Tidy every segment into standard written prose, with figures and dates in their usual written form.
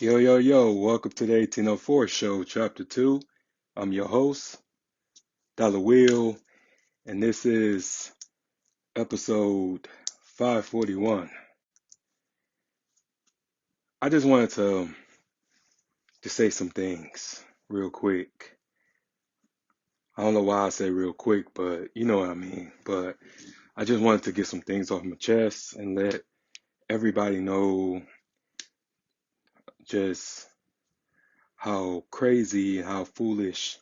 Yo, yo, yo, welcome to the 1804 show, chapter 2. I'm your host, Dollar Will, and this is episode 541. I just wanted to say some things real quick. I don't know why I say real quick, but you know what I mean. But I just wanted to get some things off my chest and let everybody know just how crazy and how foolish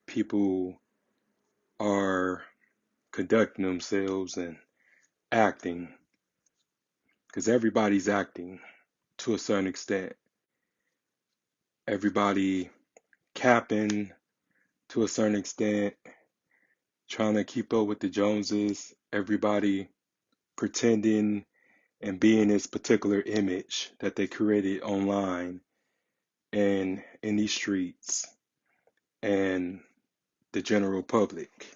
people are conducting themselves and acting, because everybody's acting to a certain extent. Everybody capping to a certain extent, trying to keep up with the Joneses. Everybody pretending and being this particular image that they created online and in these streets and the general public.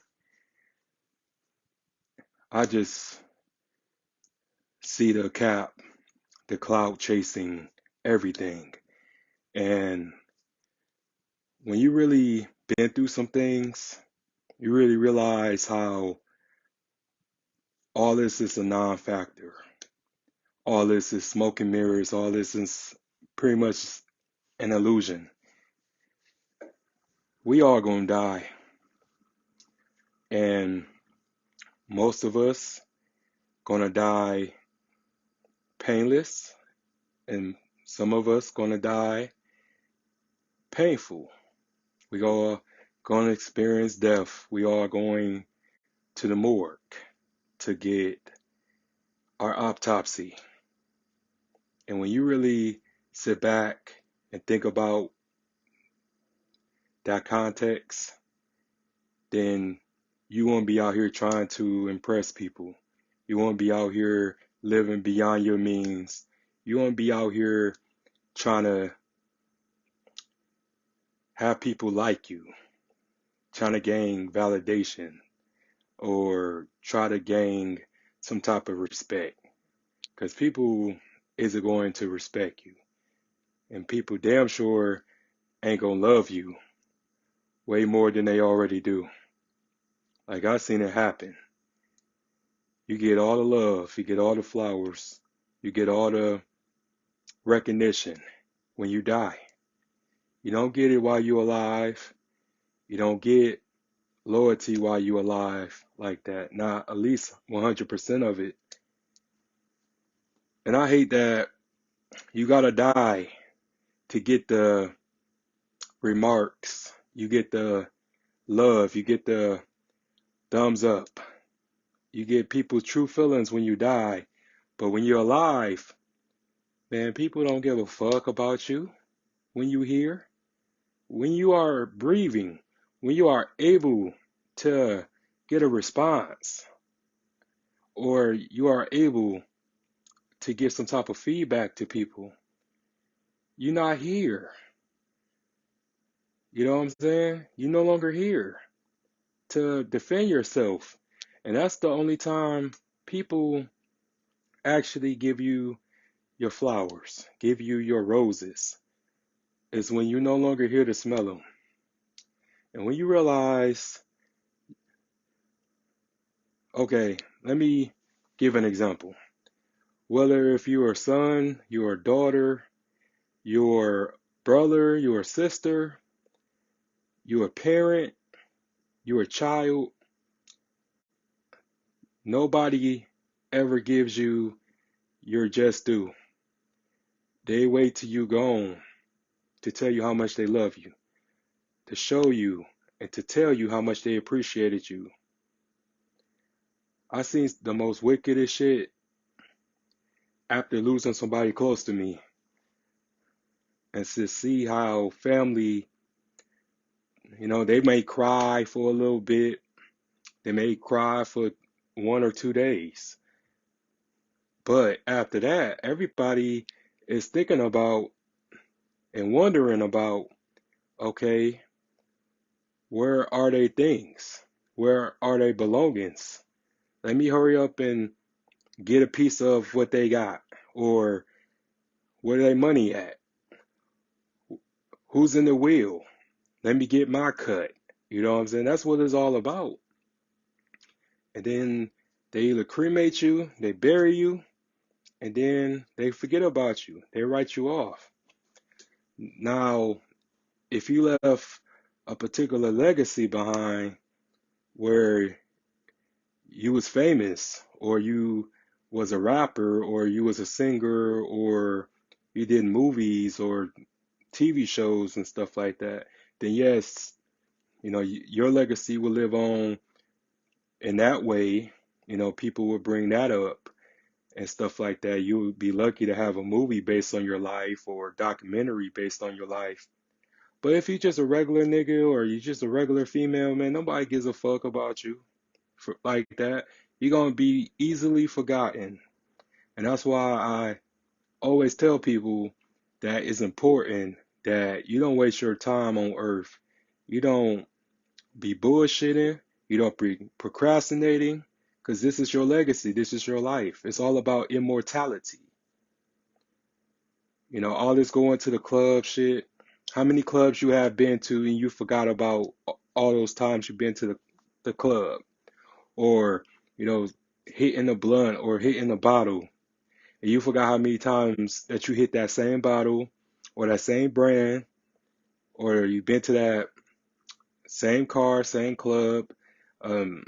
I just see the cap, the cloud chasing everything. And when you really been through some things, you really realize how all this is a non-factor. All this is smoke and mirrors. All this is pretty much an illusion. We all gonna die, and most of us gonna die painless, and some of us gonna die painful. We all gonna experience death. We all going to the morgue to get our autopsy. And when you really sit back and think about that context, then you won't be out here trying to impress people. You won't be out here living beyond your means. You won't be out here trying to have people like you, trying to gain validation or try to gain some type of respect. Because people isn't going to respect you. And people damn sure ain't gonna love you way more than they already do. Like, I've seen it happen. You get all the love, you get all the flowers, you get all the recognition when you die. You don't get it while you're alive. You don't get loyalty while you're alive like that. Not at least 100% of it. And I hate that you gotta die to get the remarks. You get the love. You get the thumbs up. You get people's true feelings when you die. But when you're alive, man, people don't give a fuck about you when you're here. When you are breathing, when you are able to get a response, or you are able to give some type of feedback to people, you're not here. You know what I'm saying? You're no longer here to defend yourself. And that's the only time people actually give you your flowers, give you your roses, is when you're no longer here to smell them. And when you realize, okay, let me give an example. Whether if you're a son, you're a daughter, your brother, your sister, you're a parent, you're a child, nobody ever gives you your just due. They wait till you gone to tell you how much they love you, to show you and to tell you how much they appreciated you. I seen the most wickedest shit after losing somebody close to me, and to see how family, they may cry for a little bit, they may cry for 1 or 2 days, but after that, everybody is thinking about and wondering about, okay, where are they things? Where are they belongings? Let me hurry up and get a piece of what they got, or where their money at, Who's in the wheel? Let me get my cut. You know what I'm saying? That's what it's all about. And then they either cremate you, they bury you, and then they forget about you. They write you off. Now, if you left a particular legacy behind where you was famous or you was a rapper or you was a singer or you did movies or TV shows and stuff like that, then yes, your legacy will live on in that way. People will bring that up and stuff like that. You would be lucky to have a movie based on your life or a documentary based on your life. But if you're just a regular nigga or you're just a regular female, man, nobody gives a fuck about you like that. You're gonna be easily forgotten. And that's why I always tell people that it's important that you don't waste your time on earth. You don't be bullshitting. You don't be procrastinating because this is your legacy. This is your life. It's all about immortality. All this going to the club shit. How many clubs you have been to and you forgot about all those times you've been to the club? Or, you know, hitting a blunt or hitting a bottle. And you forgot how many times that you hit that same bottle or that same brand, or you've been to that same car, same club, um,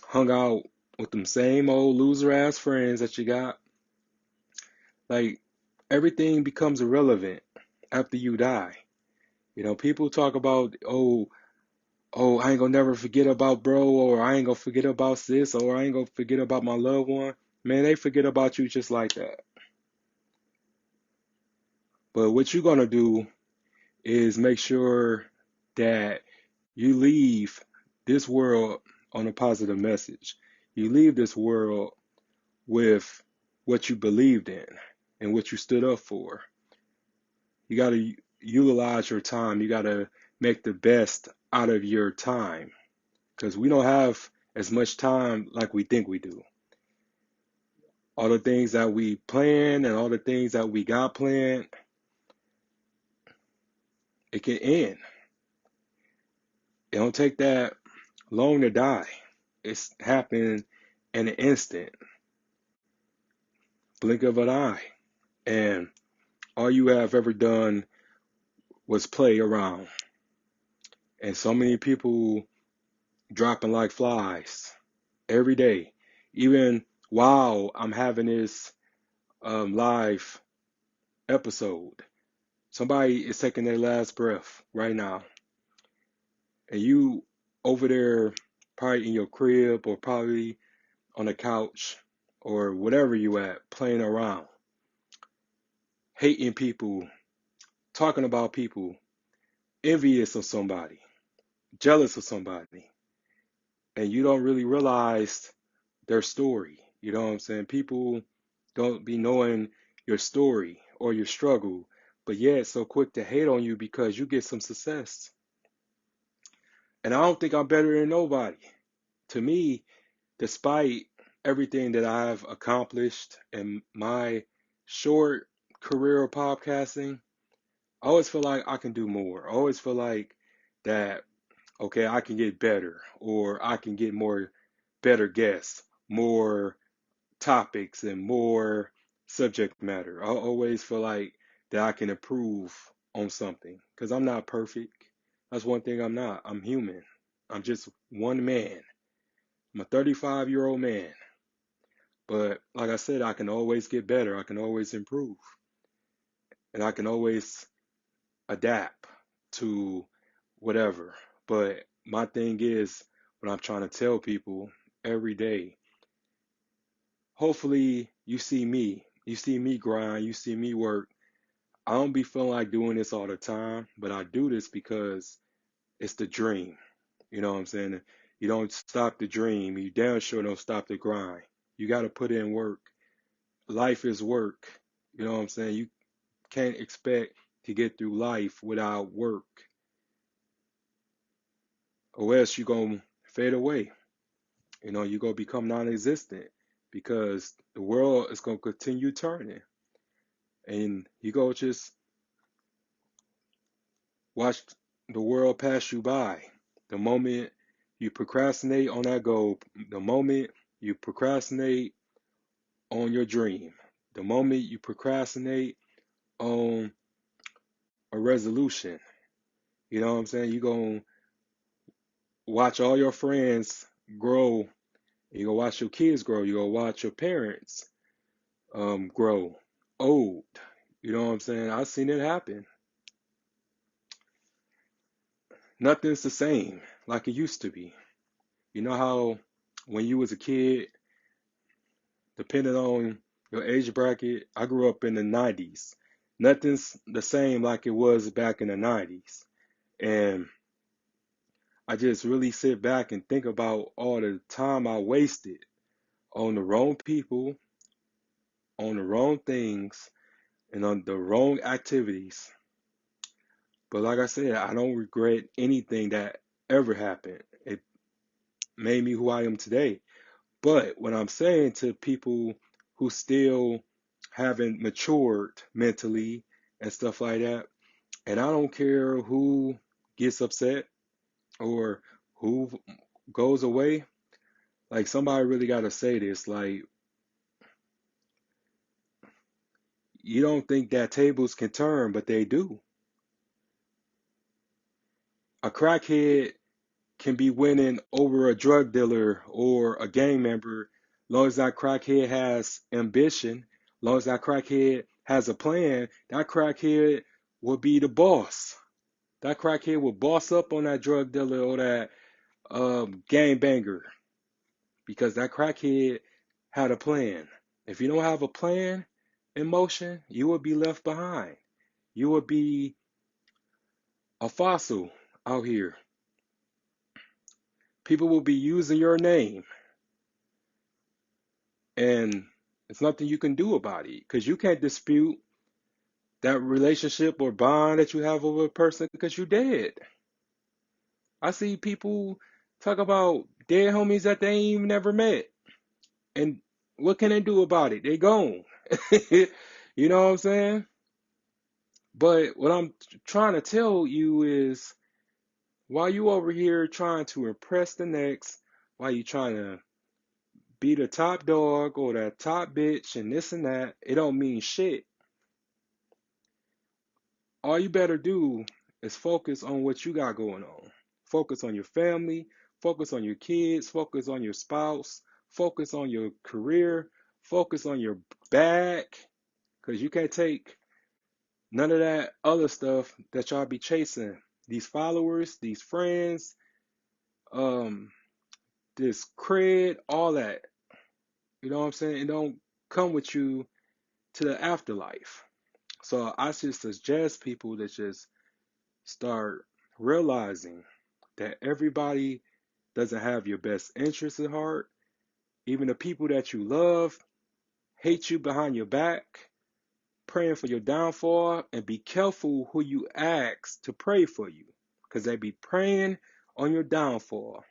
hung out with them same old loser ass friends that you got. Like everything becomes irrelevant after you die. People talk about, oh, I ain't gonna never forget about bro, or I ain't gonna forget about sis, or I ain't gonna forget about my loved one. Man, they forget about you just like that. But what you're gonna do is make sure that you leave this world on a positive message. You leave this world with what you believed in and what you stood up for. You got to utilize your time. You got to make the best out of your time because we don't have as much time like we think we do. All the things that we plan and all the things that we got planned, it can end. It don't take that long to die. It's happening in an instant, blink of an eye. And all you have ever done was play around. And so many people dropping like flies every day. Even while I'm having this live episode, somebody is taking their last breath right now. And you over there, probably in your crib or probably on the couch or whatever you at, playing around, hating people, talking about people, envious of somebody, jealous of somebody, and you don't really realize their story. You know what I'm saying? People don't be knowing your story or your struggle, but yet so quick to hate on you because you get some success. And I don't think I'm better than nobody. To me, despite everything that I've accomplished in my short career of podcasting, I always feel like I can do more. I always feel like that, okay, I can get better or I can get more better guests, more topics, and more subject matter. I always feel like that I can improve on something because I'm not perfect. That's one thing I'm not. I'm human. I'm just one man. I'm a 35-year-old man. But like I said, I can always get better. I can always improve. And I can always adapt to whatever. But my thing is, what I'm trying to tell people every day, hopefully you see me grind, you see me work. I don't be feeling like doing this all the time, but I do this because it's the dream. You know what I'm saying? You don't stop the dream. You damn sure don't stop the grind. You got to put in work. Life is work. You know what I'm saying? You can't expect to get through life without work, or else you're going to fade away. You're going to become non existent because the world is going to continue turning. And you go just Watch the world pass you by. The moment you procrastinate on that goal, the moment you procrastinate on your dream, the moment you procrastinate on a resolution, you know what I'm saying? You're going to watch all your friends grow. You're going to watch your kids grow. You're going to watch your parents grow old. You know what I'm saying? I've seen it happen. Nothing's the same like it used to be. You know how when you was a kid, depending on your age bracket, I grew up in the 90s. Nothing's the same like it was back in the 90s. And I just really sit back and think about all the time I wasted on the wrong people, on the wrong things, and on the wrong activities. But like I said, I don't regret anything that ever happened. It made me who I am today. But what I'm saying to people who still haven't matured mentally and stuff like that, and I don't care who gets upset or who goes away, like somebody really got to say this, like you don't think that tables can turn, but they do. A crackhead can be winning over a drug dealer or a gang member, long as that crackhead has ambition, long as that crackhead has a plan, that crackhead will be the boss. That crackhead will boss up on that drug dealer or that gang banger because that crackhead had a plan. If you don't have a plan in motion, you will be left behind. You will be a fossil out here. People will be using your name, and it's nothing you can do about it because you can't dispute that relationship or bond that you have with a person because you're dead. I see people talk about dead homies that they ain't even never met, and what can they do about it? They gone. You know what I'm saying? But what I'm trying to tell you is while you over here trying to impress the next, while you trying to be the top dog or the top bitch and this and that, it don't mean shit. All you better do is focus on what you got going on. Focus on your family, focus on your kids, focus on your spouse, focus on your career, focus on your bag, because you can't take none of that other stuff that y'all be chasing. These followers, these friends, um, this cred, all that. You know what I'm saying? It don't come with you to the afterlife. So I just suggest people to just start realizing that everybody doesn't have your best interests at heart. Even the people that you love hate you behind your back, praying for your downfall, and be careful who you ask to pray for you because they be praying on your downfall.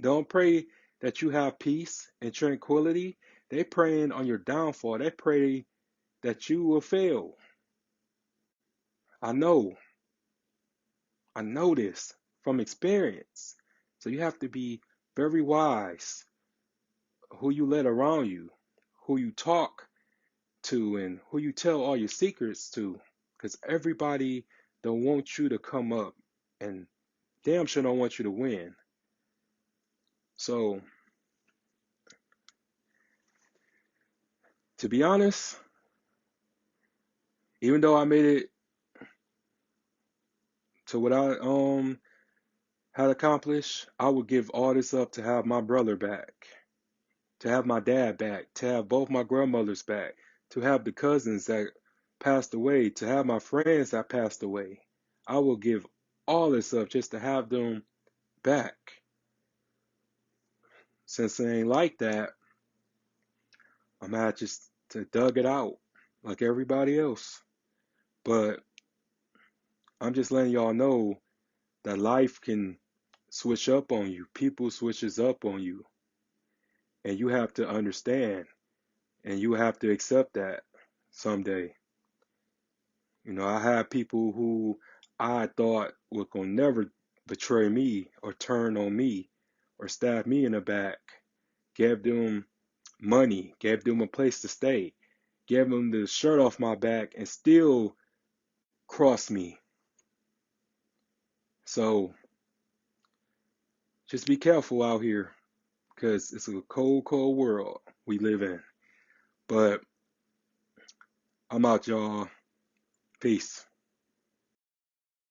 Don't pray that you have peace and tranquility. They praying on your downfall. They pray that you will fail. I know. I know this from experience. So you have to be very wise who you let around you, who you talk to, and who you tell all your secrets to. Because everybody don't want you to come up and damn sure don't want you to win. So to be honest, even though I made it to what I had accomplished, I would give all this up to have my brother back, to have my dad back, to have both my grandmothers back, to have the cousins that passed away, to have my friends that passed away. I will give all this up just to have them back. Since it ain't like that, I'm gonna have just to dug it out like everybody else. But I'm just letting y'all know that life can switch up on you. People switches up on you, and you have to understand, and you have to accept that someday. You know, I have people who I thought was gonna never betray me or turn on me or stab me in the back, gave them money, gave them a place to stay, gave them the shirt off my back, and still cross me. So just be careful out here because it's a cold, cold world we live in. But I'm out, y'all. Peace.